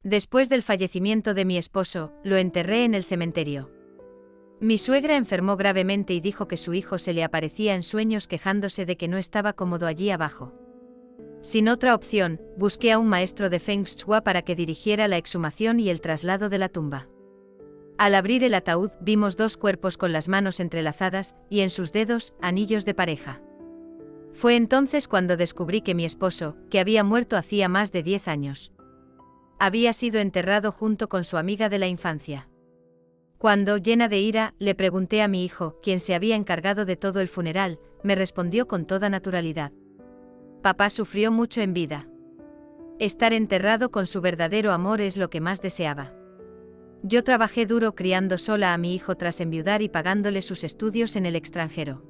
Después del fallecimiento de mi esposo, lo enterré en el cementerio. Mi suegra enfermó gravemente y dijo que su hijo se le aparecía en sueños quejándose de que no estaba cómodo allí abajo. Sin otra opción, busqué a un maestro de Feng Shui para que dirigiera la exhumación y el traslado de la tumba. Al abrir el ataúd, vimos dos cuerpos con las manos entrelazadas y en sus dedos, anillos de pareja. Fue entonces cuando descubrí que mi esposo, que había muerto hacía más de 10 años, había sido enterrado junto con su amiga de la infancia. Cuando, llena de ira, le pregunté a mi hijo, quien se había encargado de todo el funeral, me respondió con toda naturalidad: papá sufrió mucho en vida. Estar enterrado con su verdadero amor es lo que más deseaba. Yo trabajé duro criando sola a mi hijo tras enviudar y pagándole sus estudios en el extranjero.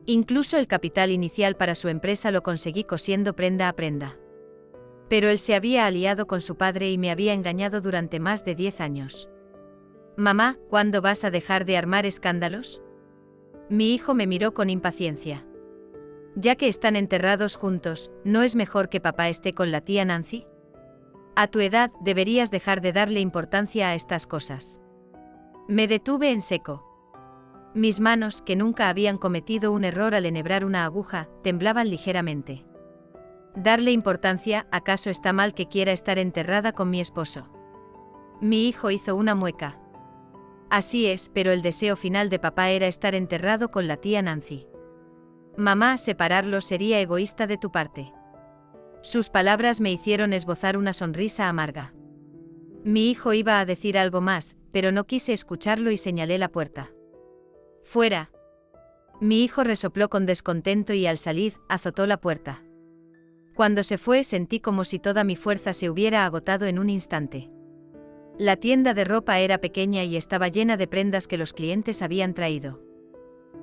Incluso el capital inicial para su empresa lo conseguí cosiendo prenda a prenda. Pero él se había aliado con su padre y me había engañado durante más de 10 años. Mamá, ¿cuándo vas a dejar de armar escándalos? Mi hijo me miró con impaciencia. Ya que están enterrados juntos, ¿no es mejor que papá esté con la tía Nancy? A tu edad, deberías dejar de darle importancia a estas cosas. Me detuve en seco. Mis manos, que nunca habían cometido un error al enhebrar una aguja, temblaban ligeramente. ¿Darle importancia? ¿Acaso está mal que quiera estar enterrada con mi esposo? Mi hijo hizo una mueca. Así es, pero el deseo final de papá era estar enterrado con la tía Nancy. Mamá, separarlos sería egoísta de tu parte. Sus palabras me hicieron esbozar una sonrisa amarga. Mi hijo iba a decir algo más, pero no quise escucharlo y señalé la puerta. ¡Fuera! Mi hijo resopló con descontento y al salir, azotó la puerta. Cuando se fue sentí como si toda mi fuerza se hubiera agotado en un instante. La tienda de ropa era pequeña y estaba llena de prendas que los clientes habían traído.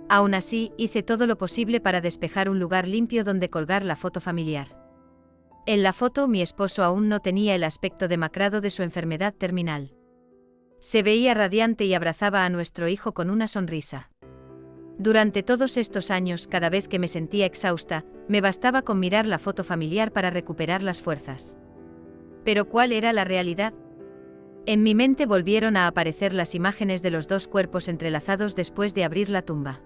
Aún así, hice todo lo posible para despejar un lugar limpio donde colgar la foto familiar. En la foto mi esposo aún no tenía el aspecto demacrado de su enfermedad terminal. Se veía radiante y abrazaba a nuestro hijo con una sonrisa. Durante todos estos años, cada vez que me sentía exhausta, me bastaba con mirar la foto familiar para recuperar las fuerzas. Pero ¿cuál era la realidad? En mi mente volvieron a aparecer las imágenes de los dos cuerpos entrelazados después de abrir la tumba.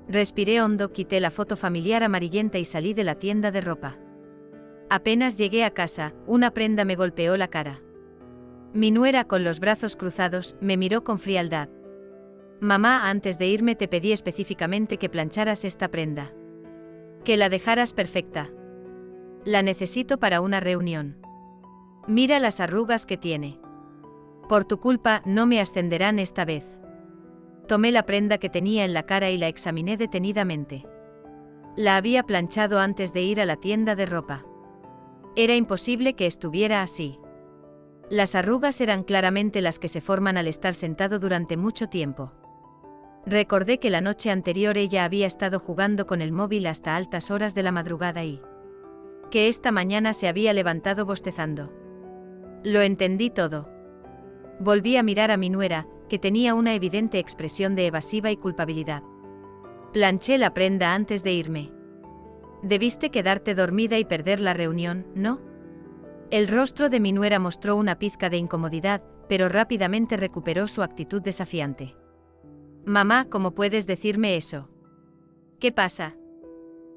Respiré hondo, quité la foto familiar amarillenta y salí de la tienda de ropa. Apenas llegué a casa, una prenda me golpeó la cara. Mi nuera, con los brazos cruzados, me miró con frialdad. Mamá, antes de irme te pedí específicamente que plancharas esta prenda. Que la dejaras perfecta. La necesito para una reunión. Mira las arrugas que tiene. Por tu culpa, no me ascenderán esta vez. Tomé la prenda que tenía en la cara y la examiné detenidamente. La había planchado antes de ir a la tienda de ropa. Era imposible que estuviera así. Las arrugas eran claramente las que se forman al estar sentado durante mucho tiempo. Recordé que la noche anterior ella había estado jugando con el móvil hasta altas horas de la madrugada y que esta mañana se había levantado bostezando. Lo entendí todo. Volví a mirar a mi nuera, que tenía una evidente expresión de evasiva y culpabilidad. Planché la prenda antes de irme. Debiste quedarte dormida y perder la reunión, ¿no? El rostro de mi nuera mostró una pizca de incomodidad, pero rápidamente recuperó su actitud desafiante. Mamá, ¿cómo puedes decirme eso? ¿Qué pasa?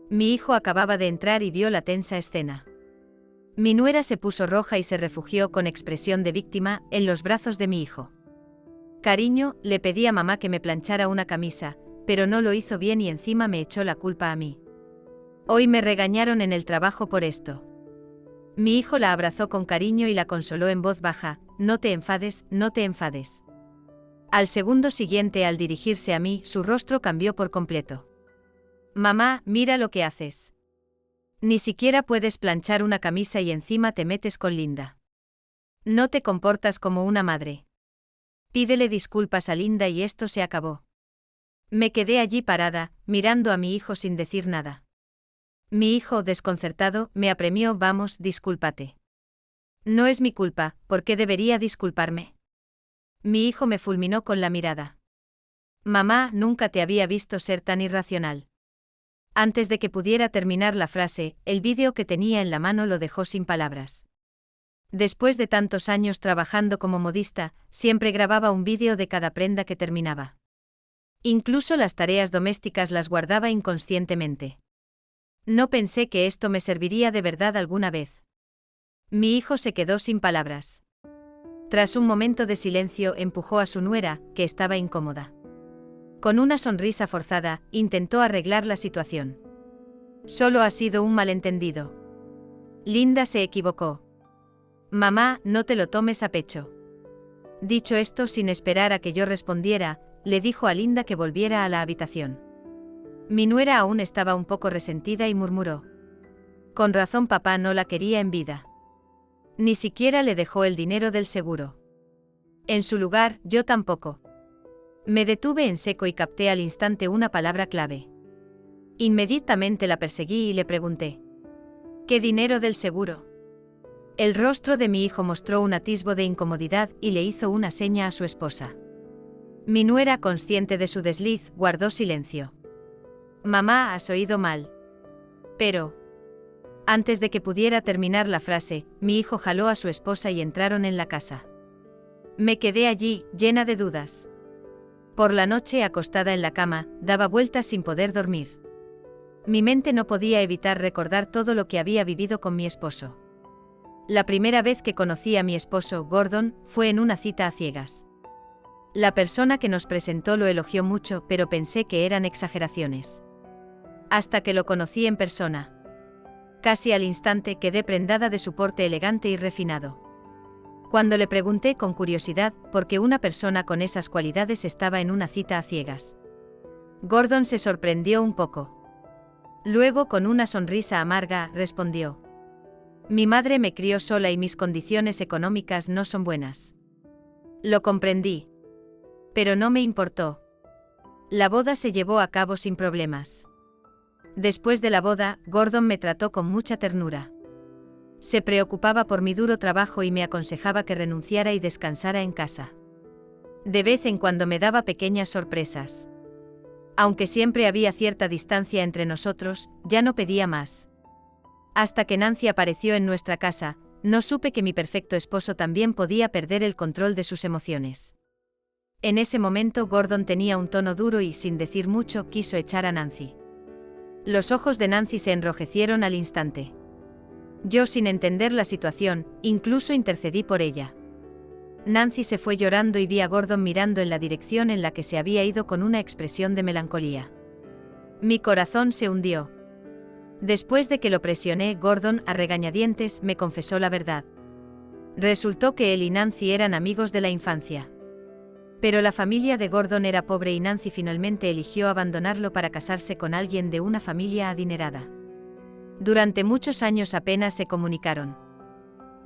Mi hijo acababa de entrar y vio la tensa escena. Mi nuera se puso roja y se refugió con expresión de víctima en los brazos de mi hijo. Cariño, le pedí a mamá que me planchara una camisa, pero no lo hizo bien y encima me echó la culpa a mí. Hoy me regañaron en el trabajo por esto. Mi hijo la abrazó con cariño y la consoló en voz baja: no te enfades, no te enfades. Al segundo siguiente, al dirigirse a mí, su rostro cambió por completo. Mamá, mira lo que haces. Ni siquiera puedes planchar una camisa y encima te metes con Linda. No te comportas como una madre. Pídele disculpas a Linda y esto se acabó. Me quedé allí parada, mirando a mi hijo sin decir nada. Mi hijo, desconcertado, me apremió: vamos, discúlpate. No es mi culpa, ¿por qué debería disculparme? Mi hijo me fulminó con la mirada. Mamá, nunca te había visto ser tan irracional. Antes de que pudiera terminar la frase, el vídeo que tenía en la mano lo dejó sin palabras. Después de tantos años trabajando como modista, siempre grababa un vídeo de cada prenda que terminaba. Incluso las tareas domésticas las guardaba inconscientemente. No pensé que esto me serviría de verdad alguna vez. Mi hijo se quedó sin palabras. Tras un momento de silencio, empujó a su nuera, que estaba incómoda. Con una sonrisa forzada, intentó arreglar la situación. Solo ha sido un malentendido. Linda se equivocó. Mamá, no te lo tomes a pecho. Dicho esto sin esperar a que yo respondiera, le dijo a Linda que volviera a la habitación. Mi nuera aún estaba un poco resentida y murmuró. Con razón papá no la quería en vida. Ni siquiera le dejó el dinero del seguro. En su lugar, yo tampoco. Me detuve en seco y capté al instante una palabra clave. Inmediatamente la perseguí y le pregunté. ¿Qué dinero del seguro? El rostro de mi hijo mostró un atisbo de incomodidad y le hizo una seña a su esposa. Mi nuera, consciente de su desliz, guardó silencio. Mamá, has oído mal. Pero... Antes de que pudiera terminar la frase, mi hijo jaló a su esposa y entraron en la casa. Me quedé allí, llena de dudas. Por la noche, acostada en la cama, daba vueltas sin poder dormir. Mi mente no podía evitar recordar todo lo que había vivido con mi esposo. La primera vez que conocí a mi esposo, Gordon, fue en una cita a ciegas. La persona que nos presentó lo elogió mucho, pero pensé que eran exageraciones. Hasta que lo conocí en persona. Casi al instante quedé prendada de su porte elegante y refinado. Cuando le pregunté con curiosidad por qué una persona con esas cualidades estaba en una cita a ciegas, Gordon se sorprendió un poco. Luego, con una sonrisa amarga, respondió: Mi madre me crió sola y mis condiciones económicas no son buenas. Lo comprendí. Pero no me importó. La boda se llevó a cabo sin problemas. Después de la boda, Gordon me trató con mucha ternura. Se preocupaba por mi duro trabajo y me aconsejaba que renunciara y descansara en casa. De vez en cuando me daba pequeñas sorpresas. Aunque siempre había cierta distancia entre nosotros, ya no pedía más. Hasta que Nancy apareció en nuestra casa, no supe que mi perfecto esposo también podía perder el control de sus emociones. En ese momento Gordon tenía un tono duro y, sin decir mucho, quiso echar a Nancy. Los ojos de Nancy se enrojecieron al instante. Yo, sin entender la situación, incluso intercedí por ella. Nancy se fue llorando y vi a Gordon mirando en la dirección en la que se había ido con una expresión de melancolía. Mi corazón se hundió. Después de que lo presioné, Gordon, a regañadientes, me confesó la verdad. Resultó que él y Nancy eran amigos de la infancia. Pero la familia de Gordon era pobre y Nancy finalmente eligió abandonarlo para casarse con alguien de una familia adinerada. Durante muchos años apenas se comunicaron.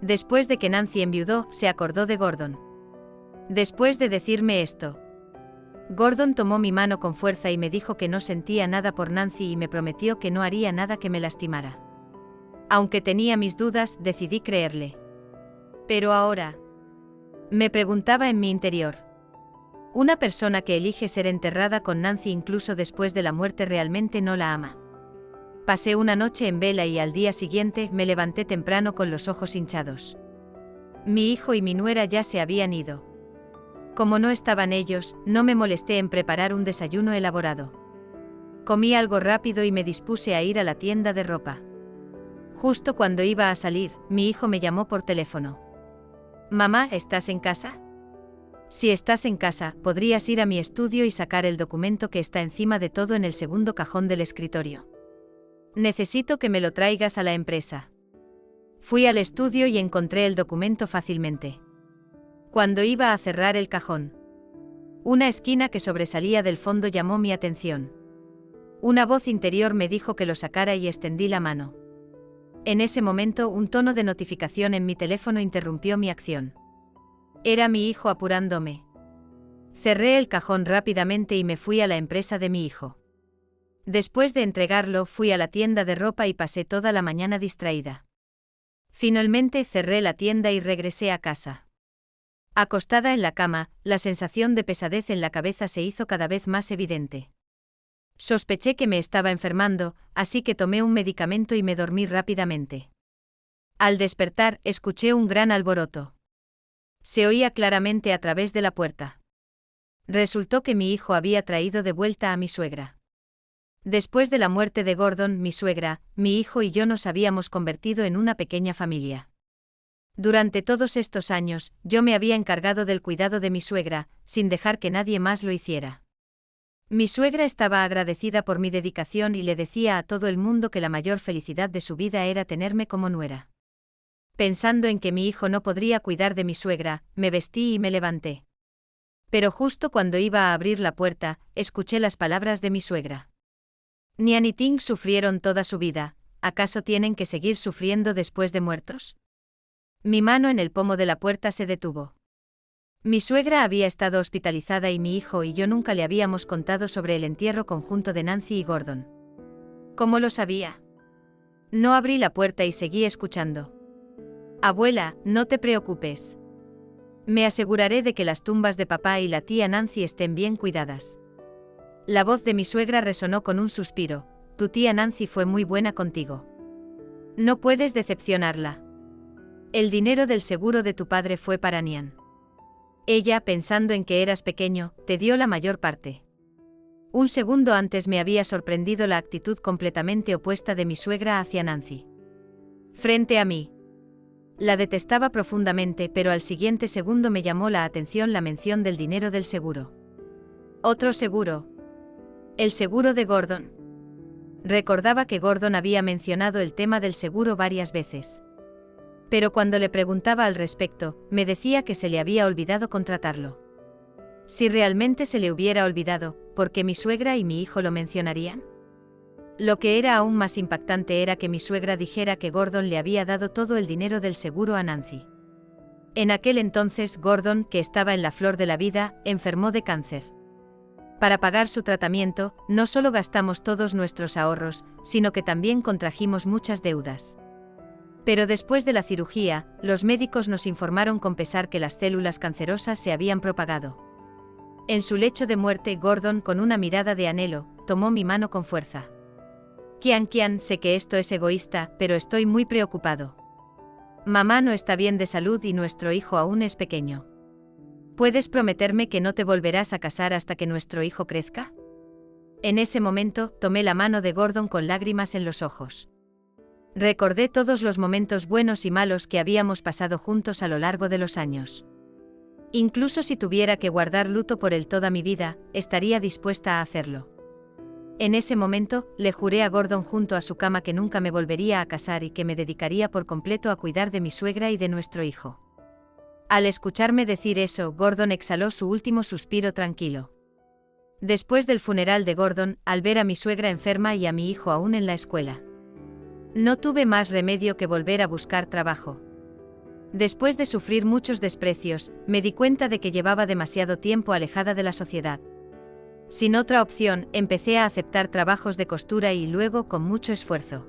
Después de que Nancy enviudó, se acordó de Gordon. Después de decirme esto, Gordon tomó mi mano con fuerza y me dijo que no sentía nada por Nancy y me prometió que no haría nada que me lastimara. Aunque tenía mis dudas, decidí creerle. Pero ahora, me preguntaba en mi interior. Una persona que elige ser enterrada con Nancy incluso después de la muerte realmente no la ama. Pasé una noche en vela y al día siguiente me levanté temprano con los ojos hinchados. Mi hijo y mi nuera ya se habían ido. Como no estaban ellos, no me molesté en preparar un desayuno elaborado. Comí algo rápido y me dispuse a ir a la tienda de ropa. Justo cuando iba a salir, mi hijo me llamó por teléfono. Mamá, ¿estás en casa? Si estás en casa, podrías ir a mi estudio y sacar el documento que está encima de todo en el segundo cajón del escritorio. Necesito que me lo traigas a la empresa. Fui al estudio y encontré el documento fácilmente. Cuando iba a cerrar el cajón, una esquina que sobresalía del fondo llamó mi atención. Una voz interior me dijo que lo sacara y extendí la mano. En ese momento, un tono de notificación en mi teléfono interrumpió mi acción. Era mi hijo apurándome. Cerré el cajón rápidamente y me fui a la empresa de mi hijo. Después de entregarlo, fui a la tienda de ropa y pasé toda la mañana distraída. Finalmente cerré la tienda y regresé a casa. Acostada en la cama, la sensación de pesadez en la cabeza se hizo cada vez más evidente. Sospeché que me estaba enfermando, así que tomé un medicamento y me dormí rápidamente. Al despertar, escuché un gran alboroto. Se oía claramente a través de la puerta. Resultó que mi hijo había traído de vuelta a mi suegra. Después de la muerte de Gordon, mi suegra, mi hijo y yo nos habíamos convertido en una pequeña familia. Durante todos estos años, yo me había encargado del cuidado de mi suegra, sin dejar que nadie más lo hiciera. Mi suegra estaba agradecida por mi dedicación y le decía a todo el mundo que la mayor felicidad de su vida era tenerme como nuera. Pensando en que mi hijo no podría cuidar de mi suegra, me vestí y me levanté. Pero justo cuando iba a abrir la puerta, escuché las palabras de mi suegra. Nian y Ting sufrieron toda su vida, ¿acaso tienen que seguir sufriendo después de muertos? Mi mano en el pomo de la puerta se detuvo. Mi suegra había estado hospitalizada y mi hijo y yo nunca le habíamos contado sobre el entierro conjunto de Nancy y Gordon. ¿Cómo lo sabía? No abrí la puerta y seguí escuchando. Abuela, no te preocupes. Me aseguraré de que las tumbas de papá y la tía Nancy estén bien cuidadas. La voz de mi suegra resonó con un suspiro. Tu tía Nancy fue muy buena contigo. No puedes decepcionarla. El dinero del seguro de tu padre fue para Nian. Ella, pensando en que eras pequeño, te dio la mayor parte. Un segundo antes me había sorprendido la actitud completamente opuesta de mi suegra hacia Nancy. Frente a mí. La detestaba profundamente, pero al siguiente segundo me llamó la atención la mención del dinero del seguro. Otro seguro. El seguro de Gordon. Recordaba que Gordon había mencionado el tema del seguro varias veces. Pero cuando le preguntaba al respecto, me decía que se le había olvidado contratarlo. Si realmente se le hubiera olvidado, ¿por qué mi suegra y mi hijo lo mencionarían? Lo que era aún más impactante era que mi suegra dijera que Gordon le había dado todo el dinero del seguro a Nancy. En aquel entonces Gordon, que estaba en la flor de la vida, enfermó de cáncer. Para pagar su tratamiento, no solo gastamos todos nuestros ahorros, sino que también contrajimos muchas deudas. Pero después de la cirugía, los médicos nos informaron con pesar que las células cancerosas se habían propagado. En su lecho de muerte, Gordon, con una mirada de anhelo, tomó mi mano con fuerza. Kian, sé que esto es egoísta, pero estoy muy preocupado. Mamá no está bien de salud y nuestro hijo aún es pequeño. ¿Puedes prometerme que no te volverás a casar hasta que nuestro hijo crezca? En ese momento, tomé la mano de Gordon con lágrimas en los ojos. Recordé todos los momentos buenos y malos que habíamos pasado juntos a lo largo de los años. Incluso si tuviera que guardar luto por él toda mi vida, estaría dispuesta a hacerlo. En ese momento, le juré a Gordon junto a su cama que nunca me volvería a casar y que me dedicaría por completo a cuidar de mi suegra y de nuestro hijo. Al escucharme decir eso, Gordon exhaló su último suspiro tranquilo. Después del funeral de Gordon, al ver a mi suegra enferma y a mi hijo aún en la escuela, no tuve más remedio que volver a buscar trabajo. Después de sufrir muchos desprecios, me di cuenta de que llevaba demasiado tiempo alejada de la sociedad. Sin otra opción, empecé a aceptar trabajos de costura y luego, con mucho esfuerzo,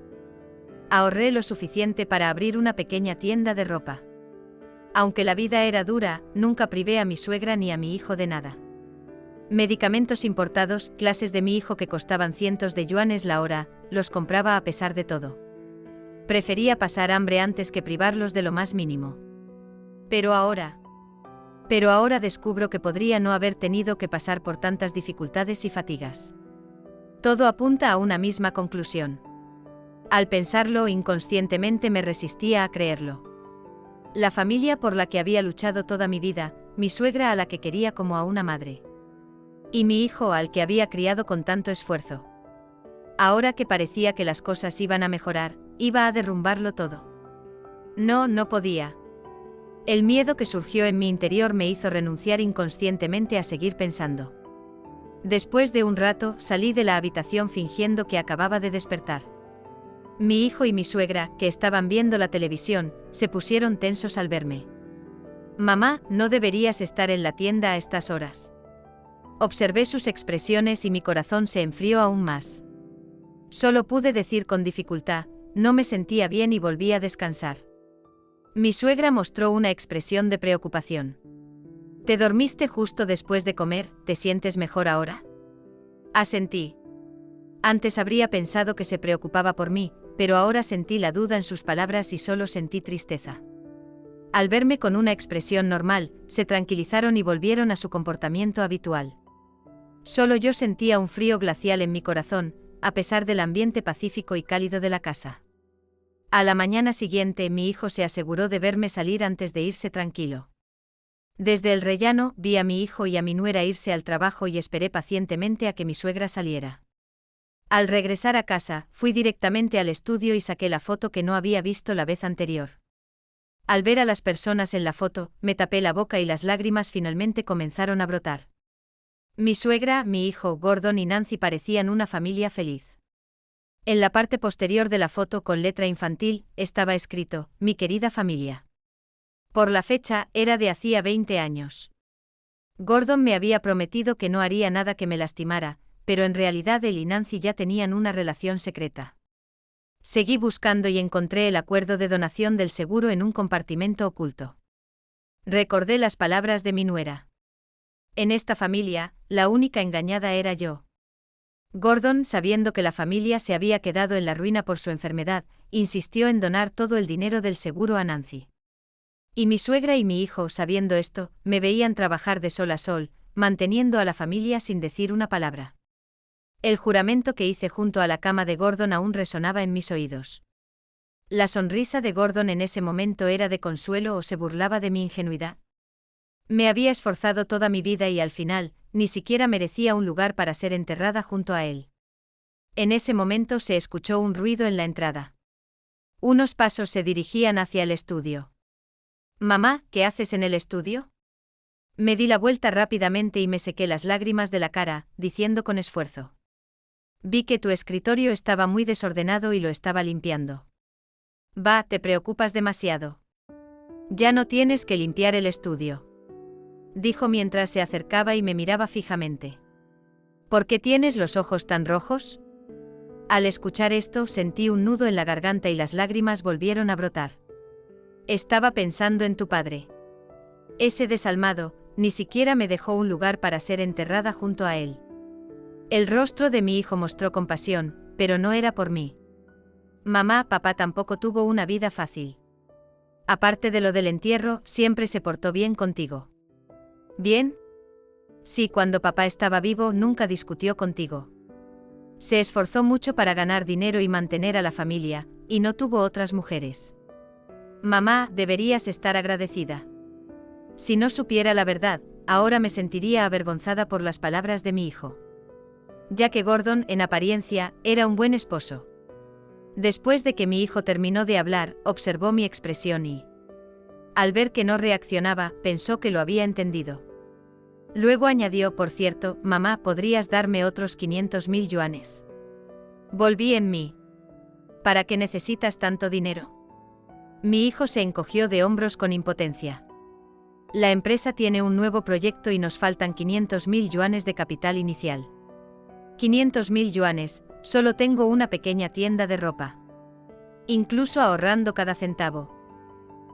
ahorré lo suficiente para abrir una pequeña tienda de ropa. Aunque la vida era dura, nunca privé a mi suegra ni a mi hijo de nada. Medicamentos importados, clases de mi hijo que costaban cientos de yuanes la hora, los compraba a pesar de todo. Prefería pasar hambre antes que privarlos de lo más mínimo. Pero ahora descubro que podría no haber tenido que pasar por tantas dificultades y fatigas. Todo apunta a una misma conclusión. Al pensarlo, inconscientemente me resistía a creerlo. La familia por la que había luchado toda mi vida, mi suegra a la que quería como a una madre. Y mi hijo al que había criado con tanto esfuerzo. Ahora que parecía que las cosas iban a mejorar, iba a derrumbarlo todo. No podía. El miedo que surgió en mi interior me hizo renunciar inconscientemente a seguir pensando. Después de un rato, salí de la habitación fingiendo que acababa de despertar. Mi hijo y mi suegra, que estaban viendo la televisión, se pusieron tensos al verme. Mamá, no deberías estar en la tienda a estas horas. Observé sus expresiones y mi corazón se enfrió aún más. Solo pude decir con dificultad, no me sentía bien y volví a descansar. Mi suegra mostró una expresión de preocupación. ¿Te dormiste justo después de comer? ¿Te sientes mejor ahora? Asentí. Antes habría pensado que se preocupaba por mí, pero ahora sentí la duda en sus palabras y solo sentí tristeza. Al verme con una expresión normal, se tranquilizaron y volvieron a su comportamiento habitual. Solo yo sentía un frío glacial en mi corazón, a pesar del ambiente pacífico y cálido de la casa. A la mañana siguiente, mi hijo se aseguró de verme salir antes de irse tranquilo. Desde el rellano, vi a mi hijo y a mi nuera irse al trabajo y esperé pacientemente a que mi suegra saliera. Al regresar a casa, fui directamente al estudio y saqué la foto que no había visto la vez anterior. Al ver a las personas en la foto, me tapé la boca y las lágrimas finalmente comenzaron a brotar. Mi suegra, mi hijo, Gordon y Nancy parecían una familia feliz. En la parte posterior de la foto con letra infantil, estaba escrito, mi querida familia. Por la fecha, era de hacía 20 años. Gordon me había prometido que no haría nada que me lastimara, pero en realidad él y Nancy ya tenían una relación secreta. Seguí buscando y encontré el acuerdo de donación del seguro en un compartimento oculto. Recordé las palabras de mi nuera. En esta familia, la única engañada era yo. Gordon, sabiendo que la familia se había quedado en la ruina por su enfermedad, insistió en donar todo el dinero del seguro a Nancy. Y mi suegra y mi hijo, sabiendo esto, me veían trabajar de sol a sol, manteniendo a la familia sin decir una palabra. El juramento que hice junto a la cama de Gordon aún resonaba en mis oídos. La sonrisa de Gordon en ese momento era de consuelo o se burlaba de mi ingenuidad. Me había esforzado toda mi vida y al final, ni siquiera merecía un lugar para ser enterrada junto a él. En ese momento se escuchó un ruido en la entrada. Unos pasos se dirigían hacia el estudio. «Mamá, ¿qué haces en el estudio?» Me di la vuelta rápidamente y me sequé las lágrimas de la cara, diciendo con esfuerzo. Vi que tu escritorio estaba muy desordenado y lo estaba limpiando. Va, te preocupas demasiado. Ya no tienes que limpiar el estudio. Dijo mientras se acercaba y me miraba fijamente. ¿Por qué tienes los ojos tan rojos? Al escuchar esto sentí un nudo en la garganta y las lágrimas volvieron a brotar. Estaba pensando en tu padre. Ese desalmado, ni siquiera me dejó un lugar para ser enterrada junto a él. El rostro de mi hijo mostró compasión, pero no era por mí. Mamá, papá tampoco tuvo una vida fácil. Aparte de lo del entierro, siempre se portó bien contigo. ¿Bien? Sí, cuando papá estaba vivo nunca discutió contigo. Se esforzó mucho para ganar dinero y mantener a la familia, y no tuvo otras mujeres. Mamá, deberías estar agradecida. Si no supiera la verdad, ahora me sentiría avergonzada por las palabras de mi hijo. Ya que Gordon, en apariencia, era un buen esposo. Después de que mi hijo terminó de hablar, observó mi expresión y, al ver que no reaccionaba, pensó que lo había entendido. Luego añadió, por cierto, mamá, ¿podrías darme otros 500.000 yuanes? Volví en mí. ¿Para qué necesitas tanto dinero? Mi hijo se encogió de hombros con impotencia. La empresa tiene un nuevo proyecto y nos faltan 500.000 yuanes de capital inicial. 500.000 yuanes, solo tengo una pequeña tienda de ropa. Incluso ahorrando cada centavo.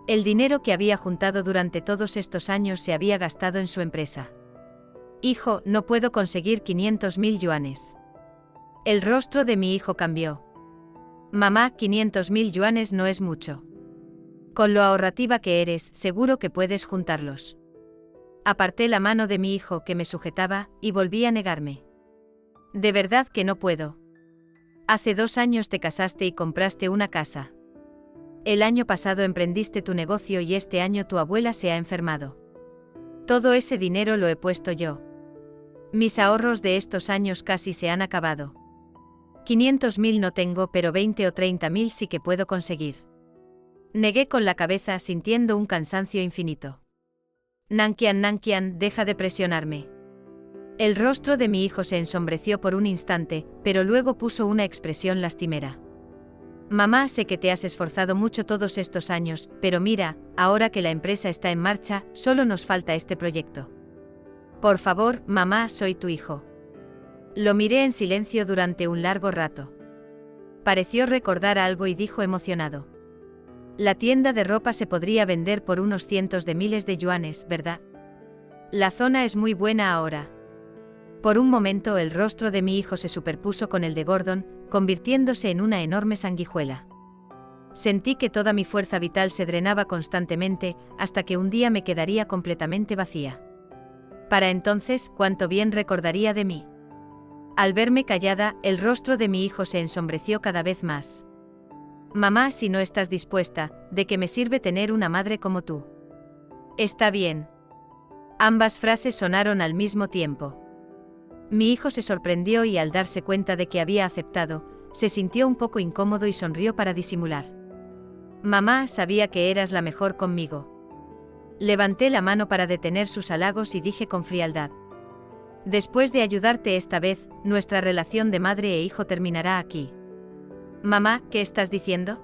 El dinero que había juntado durante todos estos años se había gastado en su empresa. Hijo, no puedo conseguir 500.000 yuanes. El rostro de mi hijo cambió. Mamá, 500.000 yuanes no es mucho. Con lo ahorrativa que eres, seguro que puedes juntarlos. Aparté la mano de mi hijo que me sujetaba, y volví a negarme. De verdad que no puedo. Hace 2 años te casaste y compraste una casa. El año pasado emprendiste tu negocio y este año tu abuela se ha enfermado. Todo ese dinero lo he puesto yo. Mis ahorros de estos años casi se han acabado. 500.000 no tengo, pero 20 o 30.000 sí que puedo conseguir. Negué con la cabeza sintiendo un cansancio infinito. Nankian, deja de presionarme. El rostro de mi hijo se ensombreció por un instante, pero luego puso una expresión lastimera. Mamá, sé que te has esforzado mucho todos estos años, pero mira, ahora que la empresa está en marcha, solo nos falta este proyecto. Por favor, mamá, soy tu hijo. Lo miré en silencio durante un largo rato. Pareció recordar algo y dijo emocionado. La tienda de ropa se podría vender por unos cientos de miles de yuanes, ¿verdad? La zona es muy buena ahora. Por un momento el rostro de mi hijo se superpuso con el de Gordon, convirtiéndose en una enorme sanguijuela. Sentí que toda mi fuerza vital se drenaba constantemente, hasta que un día me quedaría completamente vacía. Para entonces, cuánto bien recordaría de mí. Al verme callada, el rostro de mi hijo se ensombreció cada vez más. Mamá, si no estás dispuesta, ¿de qué me sirve tener una madre como tú? Está bien. Ambas frases sonaron al mismo tiempo. Mi hijo se sorprendió y al darse cuenta de que había aceptado, se sintió un poco incómodo y sonrió para disimular. Mamá, sabía que eras la mejor conmigo. Levanté la mano para detener sus halagos y dije con frialdad. Después de ayudarte esta vez, nuestra relación de madre e hijo terminará aquí. Mamá, ¿qué estás diciendo?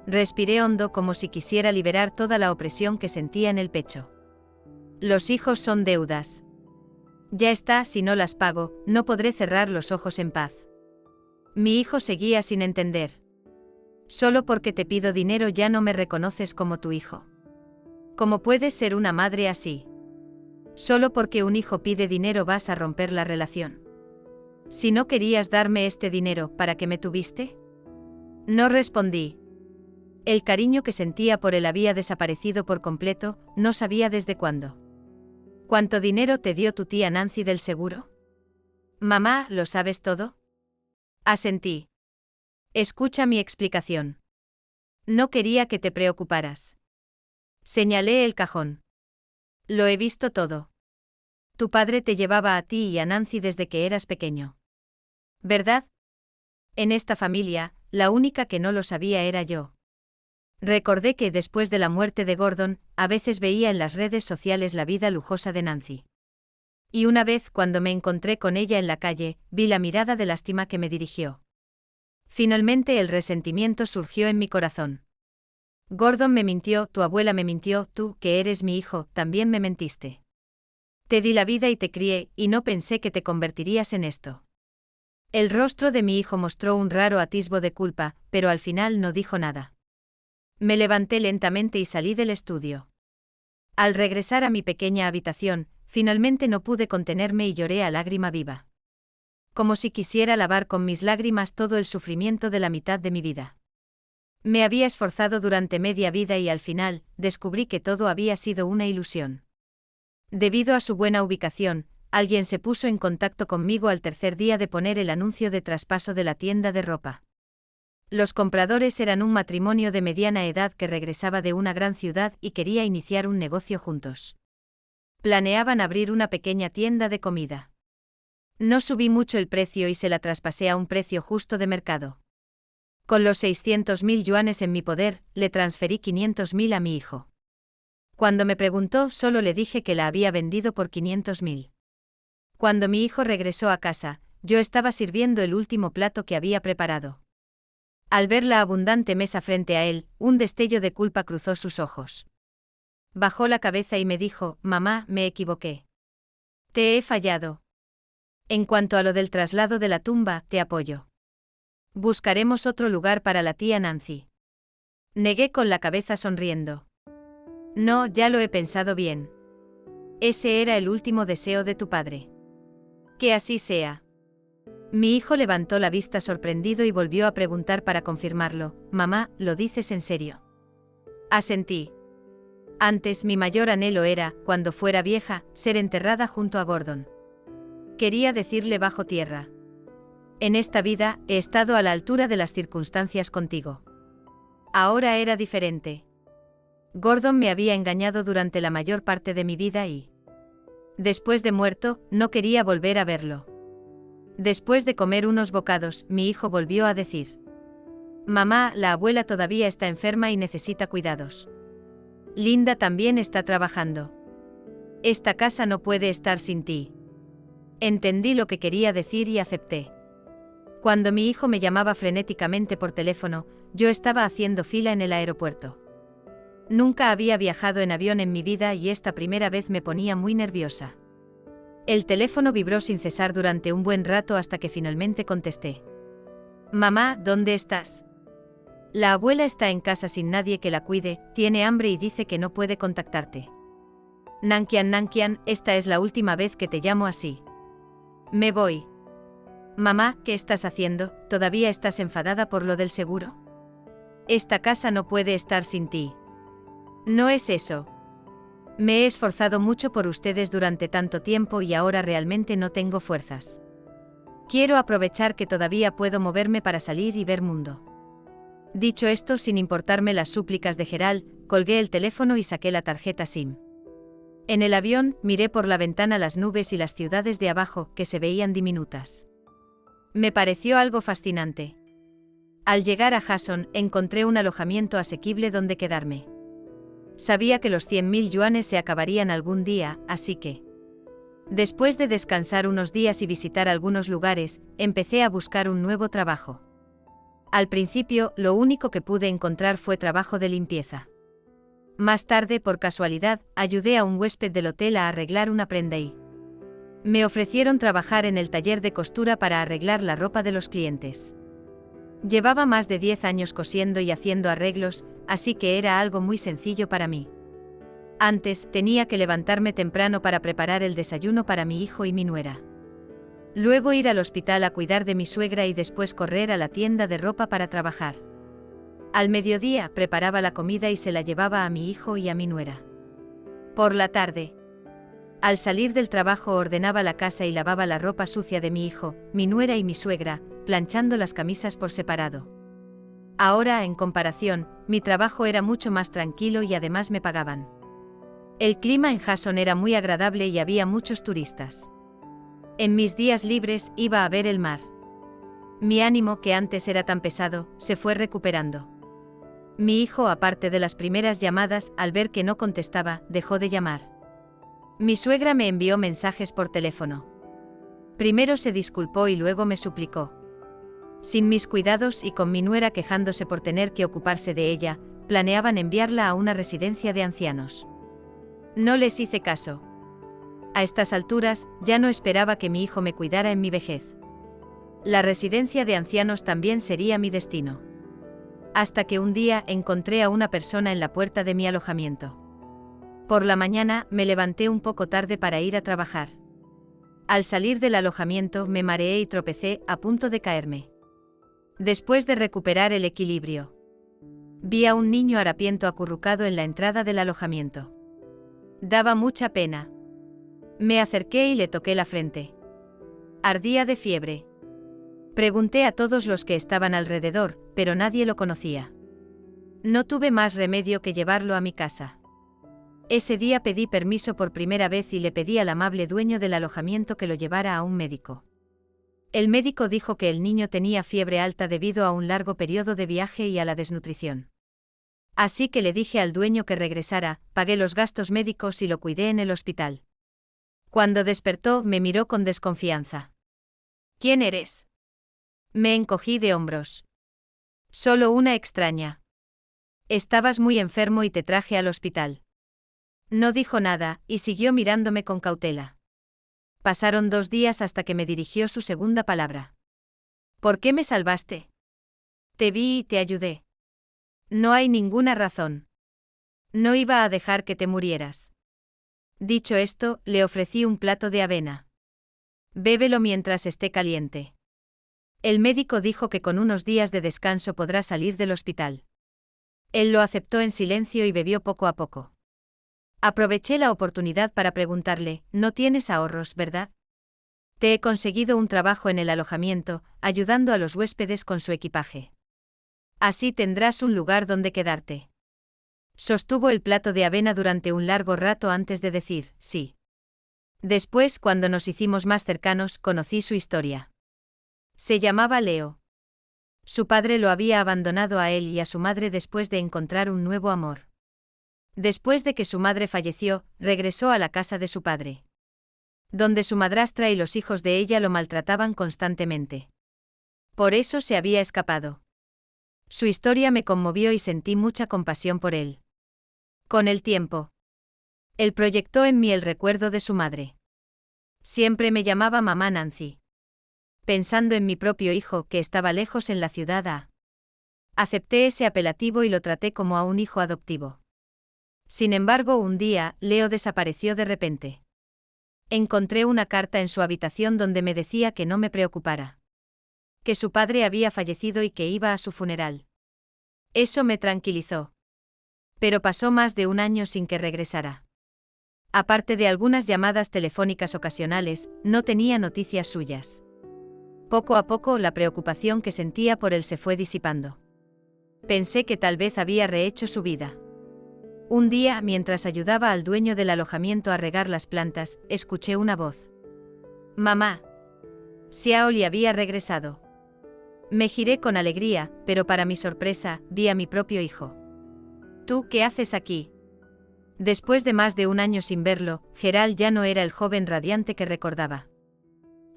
Respiré hondo como si quisiera liberar toda la opresión que sentía en el pecho. Los hijos son deudas. Ya está, si no las pago, no podré cerrar los ojos en paz. Mi hijo seguía sin entender. Solo porque te pido dinero ya no me reconoces como tu hijo. ¿Cómo puedes ser una madre así? Solo porque un hijo pide dinero vas a romper la relación. Si no querías darme este dinero, ¿para qué me tuviste? No respondí. El cariño que sentía por él había desaparecido por completo, no sabía desde cuándo. ¿Cuánto dinero te dio tu tía Nancy del seguro? Mamá, ¿lo sabes todo? Asentí. Escucha mi explicación. No quería que te preocuparas. Señalé el cajón. Lo he visto todo. Tu padre te llevaba a ti y a Nancy desde que eras pequeño. ¿Verdad? En esta familia, la única que no lo sabía era yo. Recordé que después de la muerte de Gordon, a veces veía en las redes sociales la vida lujosa de Nancy. Y una vez, cuando me encontré con ella en la calle, vi la mirada de lástima que me dirigió. Finalmente el resentimiento surgió en mi corazón. Gordon me mintió, tu abuela me mintió, tú, que eres mi hijo, también me mentiste. Te di la vida y te crié, y no pensé que te convertirías en esto. El rostro de mi hijo mostró un raro atisbo de culpa, pero al final no dijo nada. Me levanté lentamente y salí del estudio. Al regresar a mi pequeña habitación, finalmente no pude contenerme y lloré a lágrima viva. Como si quisiera lavar con mis lágrimas todo el sufrimiento de la mitad de mi vida. Me había esforzado durante media vida y al final, descubrí que todo había sido una ilusión. Debido a su buena ubicación, alguien se puso en contacto conmigo al tercer día de poner el anuncio de traspaso de la tienda de ropa. Los compradores eran un matrimonio de mediana edad que regresaba de una gran ciudad y quería iniciar un negocio juntos. Planeaban abrir una pequeña tienda de comida. No subí mucho el precio y se la traspasé a un precio justo de mercado. Con los 600.000 yuanes en mi poder, le transferí 500.000 a mi hijo. Cuando me preguntó, solo le dije que la había vendido por 500.000. Cuando mi hijo regresó a casa, yo estaba sirviendo el último plato que había preparado. Al ver la abundante mesa frente a él, un destello de culpa cruzó sus ojos. Bajó la cabeza y me dijo, mamá, me equivoqué. Te he fallado. En cuanto a lo del traslado de la tumba, te apoyo. Buscaremos otro lugar para la tía Nancy. Negué con la cabeza sonriendo. No, ya lo he pensado bien. Ese era el último deseo de tu padre. Que así sea. Mi hijo levantó la vista sorprendido y volvió a preguntar para confirmarlo, mamá, ¿lo dices en serio? Asentí. Antes mi mayor anhelo era, cuando fuera vieja, ser enterrada junto a Gordon. Quería decirle bajo tierra. En esta vida, he estado a la altura de las circunstancias contigo. Ahora era diferente. Gordon me había engañado durante la mayor parte de mi vida y... Después de muerto, no quería volver a verlo. Después de comer unos bocados, mi hijo volvió a decir. Mamá, la abuela todavía está enferma y necesita cuidados. Linda también está trabajando. Esta casa no puede estar sin ti. Entendí lo que quería decir y acepté. Cuando mi hijo me llamaba frenéticamente por teléfono, yo estaba haciendo fila en el aeropuerto. Nunca había viajado en avión en mi vida y esta primera vez me ponía muy nerviosa. El teléfono vibró sin cesar durante un buen rato hasta que finalmente contesté. Mamá, ¿dónde estás? La abuela está en casa sin nadie que la cuide, tiene hambre y dice que no puede contactarte. Nankian, esta es la última vez que te llamo así. Me voy. Mamá, ¿qué estás haciendo? ¿Todavía estás enfadada por lo del seguro? Esta casa no puede estar sin ti. No es eso. Me he esforzado mucho por ustedes durante tanto tiempo y ahora realmente no tengo fuerzas. Quiero aprovechar que todavía puedo moverme para salir y ver mundo. Dicho esto, sin importarme las súplicas de Gerald, colgué el teléfono y saqué la tarjeta SIM. En el avión, miré por la ventana las nubes y las ciudades de abajo, que se veían diminutas. Me pareció algo fascinante. Al llegar a Jason, encontré un alojamiento asequible donde quedarme. Sabía que los 100.000 yuanes se acabarían algún día, así que... Después de descansar unos días y visitar algunos lugares, empecé a buscar un nuevo trabajo. Al principio, lo único que pude encontrar fue trabajo de limpieza. Más tarde, por casualidad, ayudé a un huésped del hotel a arreglar una prenda y me ofrecieron trabajar en el taller de costura para arreglar la ropa de los clientes. Llevaba más de 10 años cosiendo y haciendo arreglos, así que era algo muy sencillo para mí. Antes, tenía que levantarme temprano para preparar el desayuno para mi hijo y mi nuera. Luego ir al hospital a cuidar de mi suegra y después correr a la tienda de ropa para trabajar. Al mediodía, preparaba la comida y se la llevaba a mi hijo y a mi nuera. Por la tarde, al salir del trabajo ordenaba la casa y lavaba la ropa sucia de mi hijo, mi nuera y mi suegra, planchando las camisas por separado. Ahora, en comparación, mi trabajo era mucho más tranquilo y además me pagaban. El clima en Jason era muy agradable y había muchos turistas. En mis días libres iba a ver el mar. Mi ánimo, que antes era tan pesado, se fue recuperando. Mi hijo, aparte de las primeras llamadas, al ver que no contestaba, dejó de llamar. Mi suegra me envió mensajes por teléfono. Primero se disculpó y luego me suplicó. Sin mis cuidados y con mi nuera quejándose por tener que ocuparse de ella, planeaban enviarla a una residencia de ancianos. No les hice caso. A estas alturas, ya no esperaba que mi hijo me cuidara en mi vejez. La residencia de ancianos también sería mi destino. Hasta que un día encontré a una persona en la puerta de mi alojamiento. Por la mañana, me levanté un poco tarde para ir a trabajar. Al salir del alojamiento me mareé y tropecé, a punto de caerme. Después de recuperar el equilibrio, vi a un niño harapiento acurrucado en la entrada del alojamiento. Daba mucha pena. Me acerqué y le toqué la frente. Ardía de fiebre. Pregunté a todos los que estaban alrededor, pero nadie lo conocía. No tuve más remedio que llevarlo a mi casa. Ese día pedí permiso por primera vez y le pedí al amable dueño del alojamiento que lo llevara a un médico. El médico dijo que el niño tenía fiebre alta debido a un largo periodo de viaje y a la desnutrición. Así que le dije al dueño que regresara, pagué los gastos médicos y lo cuidé en el hospital. Cuando despertó, me miró con desconfianza. ¿Quién eres? Me encogí de hombros. Solo una extraña. Estabas muy enfermo y te traje al hospital. No dijo nada, y siguió mirándome con cautela. Pasaron 2 días hasta que me dirigió su segunda palabra. ¿Por qué me salvaste? Te vi y te ayudé. No hay ninguna razón. No iba a dejar que te murieras. Dicho esto, le ofrecí un plato de avena. Bébelo mientras esté caliente. El médico dijo que con unos días de descanso podrá salir del hospital. Él lo aceptó en silencio y bebió poco a poco. Aproveché la oportunidad para preguntarle, ¿no tienes ahorros, verdad? Te he conseguido un trabajo en el alojamiento, ayudando a los huéspedes con su equipaje. Así tendrás un lugar donde quedarte. Sostuvo el plato de avena durante un largo rato antes de decir, sí. Después, cuando nos hicimos más cercanos, conocí su historia. Se llamaba Leo. Su padre lo había abandonado a él y a su madre después de encontrar un nuevo amor. Después de que su madre falleció, regresó a la casa de su padre, donde su madrastra y los hijos de ella lo maltrataban constantemente. Por eso se había escapado. Su historia me conmovió y sentí mucha compasión por él. Con el tiempo, él proyectó en mí el recuerdo de su madre. Siempre me llamaba mamá Nancy. Pensando en mi propio hijo que estaba lejos en la ciudad. Acepté ese apelativo y lo traté como a un hijo adoptivo. Sin embargo, un día, Leo desapareció de repente. Encontré una carta en su habitación donde me decía que no me preocupara. Que su padre había fallecido y que iba a su funeral. Eso me tranquilizó. Pero pasó más de un año sin que regresara. Aparte de algunas llamadas telefónicas ocasionales, no tenía noticias suyas. Poco a poco la preocupación que sentía por él se fue disipando. Pensé que tal vez había rehecho su vida. Un día, mientras ayudaba al dueño del alojamiento a regar las plantas, escuché una voz. «Mamá». Xiaoli había regresado. Me giré con alegría, pero para mi sorpresa, vi a mi propio hijo. «¿Tú qué haces aquí?» Después de más de un año sin verlo, Gerald ya no era el joven radiante que recordaba.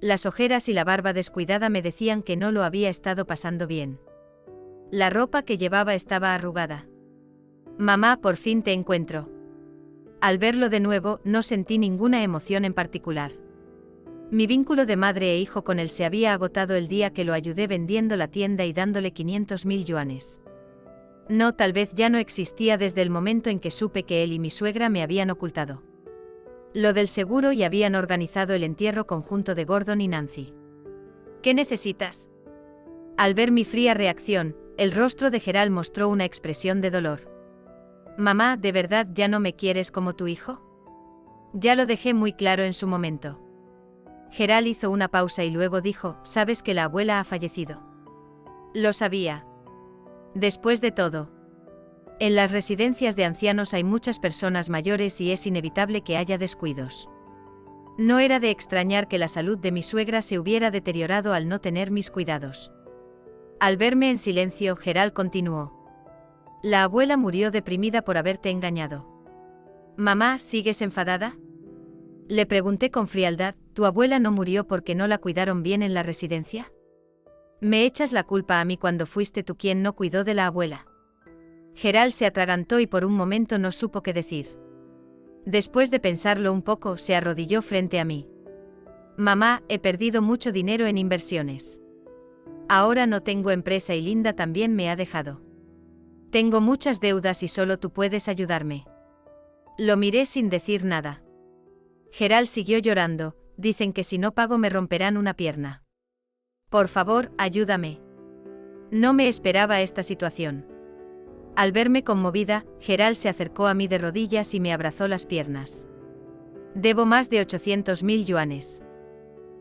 Las ojeras y la barba descuidada me decían que no lo había estado pasando bien. La ropa que llevaba estaba arrugada. «Mamá, por fin te encuentro». Al verlo de nuevo, no sentí ninguna emoción en particular. Mi vínculo de madre e hijo con él se había agotado el día que lo ayudé vendiendo la tienda y dándole 500.000 yuanes. No, tal vez ya no existía desde el momento en que supe que él y mi suegra me habían ocultado lo del seguro y habían organizado el entierro conjunto de Gordon y Nancy. «¿Qué necesitas?». Al ver mi fría reacción, el rostro de Gerald mostró una expresión de dolor. «Mamá, ¿de verdad ya no me quieres como tu hijo?». Ya lo dejé muy claro en su momento. Gerald hizo una pausa y luego dijo: «¿Sabes que la abuela ha fallecido?». Lo sabía. Después de todo, en las residencias de ancianos hay muchas personas mayores y es inevitable que haya descuidos. No era de extrañar que la salud de mi suegra se hubiera deteriorado al no tener mis cuidados. Al verme en silencio, Gerald continuó: «La abuela murió deprimida por haberte engañado». «Mamá, ¿sigues enfadada?». Le pregunté con frialdad: «¿Tu abuela no murió porque no la cuidaron bien en la residencia? Me echas la culpa a mí cuando fuiste tú quien no cuidó de la abuela». Gerald se atragantó y por un momento no supo qué decir. Después de pensarlo un poco, se arrodilló frente a mí. «Mamá, he perdido mucho dinero en inversiones. Ahora no tengo empresa y Linda también me ha dejado. Tengo muchas deudas y solo tú puedes ayudarme». Lo miré sin decir nada. Gerald siguió llorando: «Dicen que si no pago me romperán una pierna. Por favor, ayúdame». No me esperaba esta situación. Al verme conmovida, Gerald se acercó a mí de rodillas y me abrazó las piernas. «Debo más de 800.000 yuanes.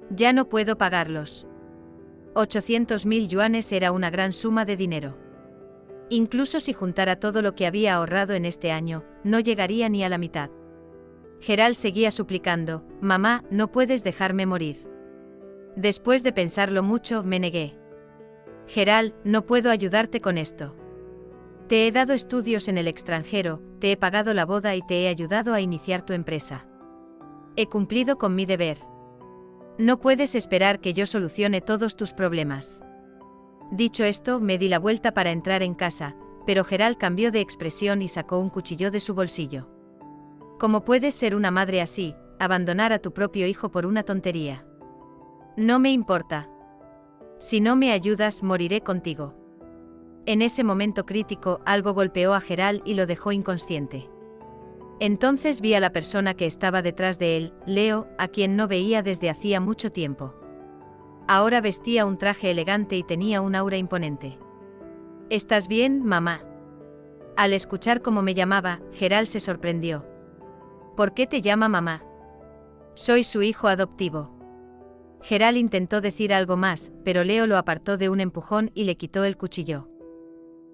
Ya no puedo pagarlos». 800.000 yuanes era una gran suma de dinero. Incluso si juntara todo lo que había ahorrado en este año, no llegaría ni a la mitad. Gerald seguía suplicando: «Mamá, no puedes dejarme morir». Después de pensarlo mucho, me negué. «Gerald, no puedo ayudarte con esto. Te he dado estudios en el extranjero, te he pagado la boda y te he ayudado a iniciar tu empresa. He cumplido con mi deber. No puedes esperar que yo solucione todos tus problemas». Dicho esto, me di la vuelta para entrar en casa, pero Gerald cambió de expresión y sacó un cuchillo de su bolsillo. «¿Cómo puedes ser una madre así, abandonar a tu propio hijo por una tontería?». «No me importa. Si no me ayudas, moriré contigo». En ese momento crítico, algo golpeó a Gerald y lo dejó inconsciente. Entonces vi a la persona que estaba detrás de él, Leo, a quien no veía desde hacía mucho tiempo. Ahora vestía un traje elegante y tenía un aura imponente. «¿Estás bien, mamá?». Al escuchar cómo me llamaba, Gerald se sorprendió. «¿Por qué te llama mamá?». «Soy su hijo adoptivo». Gerald intentó decir algo más, pero Leo lo apartó de un empujón y le quitó el cuchillo.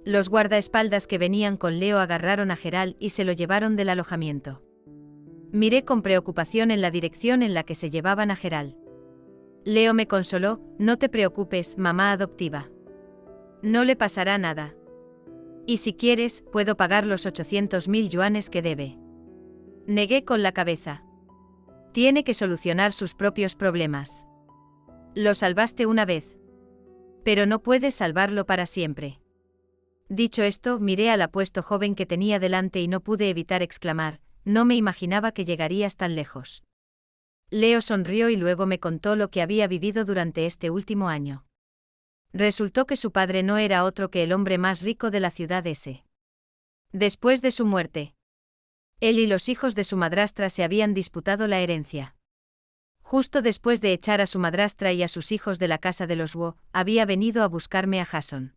Los guardaespaldas que venían con Leo agarraron a Gerald y se lo llevaron del alojamiento. Miré con preocupación en la dirección en la que se llevaban a Gerald. Leo me consoló: «No te preocupes, mamá adoptiva. No le pasará nada. Y si quieres, puedo pagar los 800.000 yuanes que debe». Negué con la cabeza. «Tiene que solucionar sus propios problemas. Lo salvaste una vez. Pero no puedes salvarlo para siempre». Dicho esto, miré al apuesto joven que tenía delante y no pude evitar exclamar: «No me imaginaba que llegarías tan lejos». Leo sonrió y luego me contó lo que había vivido durante este último año. Resultó que su padre no era otro que el hombre más rico de la ciudad S. Después de su muerte, él y los hijos de su madrastra se habían disputado la herencia. Justo después de echar a su madrastra y a sus hijos de la casa de los Wu, había venido a buscarme a Jason.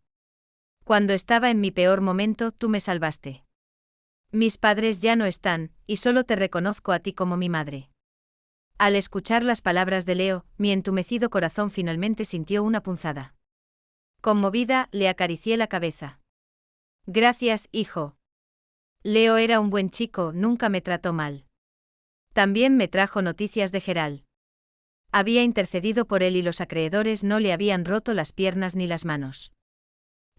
Cuando estaba en mi peor momento, tú me salvaste. Mis padres ya no están, y solo te reconozco a ti como mi madre. Al escuchar las palabras de Leo, mi entumecido corazón finalmente sintió una punzada. Conmovida, le acaricié la cabeza. Gracias, hijo. Leo era un buen chico, nunca me trató mal. También me trajo noticias de Gerald. Había intercedido por él y los acreedores no le habían roto las piernas ni las manos.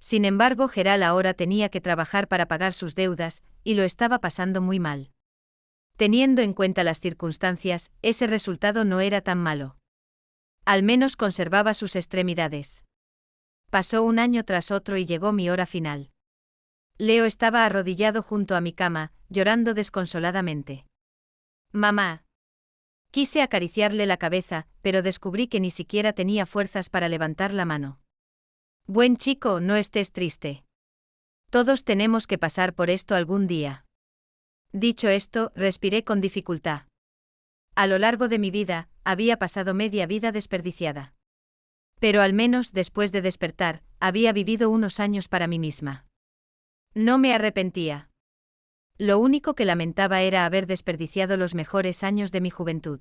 Sin embargo, Gerald ahora tenía que trabajar para pagar sus deudas, y lo estaba pasando muy mal. Teniendo en cuenta las circunstancias, ese resultado no era tan malo. Al menos conservaba sus extremidades. Pasó un año tras otro y llegó mi hora final. Leo estaba arrodillado junto a mi cama, llorando desconsoladamente. Mamá. Quise acariciarle la cabeza, pero descubrí que ni siquiera tenía fuerzas para levantar la mano. Buen chico, no estés triste. Todos tenemos que pasar por esto algún día. Dicho esto, respiré con dificultad. A lo largo de mi vida, había pasado media vida desperdiciada. Pero al menos después de despertar, había vivido unos años para mí misma. No me arrepentía. Lo único que lamentaba era haber desperdiciado los mejores años de mi juventud.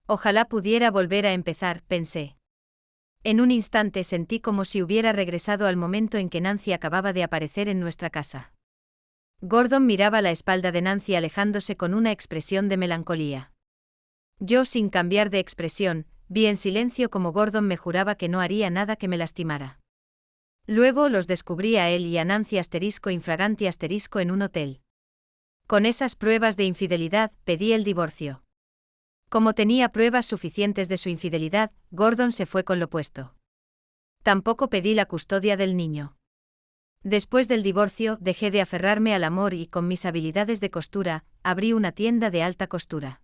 Ojalá pudiera volver a empezar, pensé. En un instante sentí como si hubiera regresado al momento en que Nancy acababa de aparecer en nuestra casa. Gordon miraba la espalda de Nancy alejándose con una expresión de melancolía. Yo, sin cambiar de expresión, vi en silencio como Gordon me juraba que no haría nada que me lastimara. Luego los descubrí a él y a Nancy *infraganti* en un hotel. Con esas pruebas de infidelidad, pedí el divorcio. Como tenía pruebas suficientes de su infidelidad, Gordon se fue con lo puesto. Tampoco pedí la custodia del niño. Después del divorcio, dejé de aferrarme al amor y, con mis habilidades de costura, abrí una tienda de alta costura.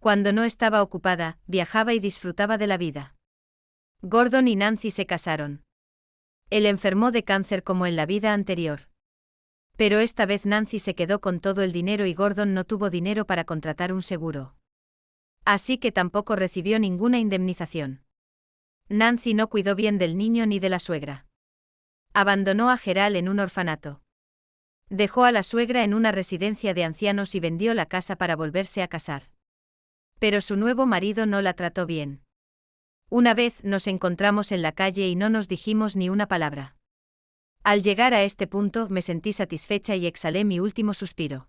Cuando no estaba ocupada, viajaba y disfrutaba de la vida. Gordon y Nancy se casaron. Él enfermó de cáncer como en la vida anterior. Pero esta vez Nancy se quedó con todo el dinero y Gordon no tuvo dinero para contratar un seguro. Así que tampoco recibió ninguna indemnización. Nancy no cuidó bien del niño ni de la suegra. Abandonó a Gerald en un orfanato. Dejó a la suegra en una residencia de ancianos y vendió la casa para volverse a casar. Pero su nuevo marido no la trató bien. Una vez nos encontramos en la calle y no nos dijimos ni una palabra. Al llegar a este punto me sentí satisfecha y exhalé mi último suspiro.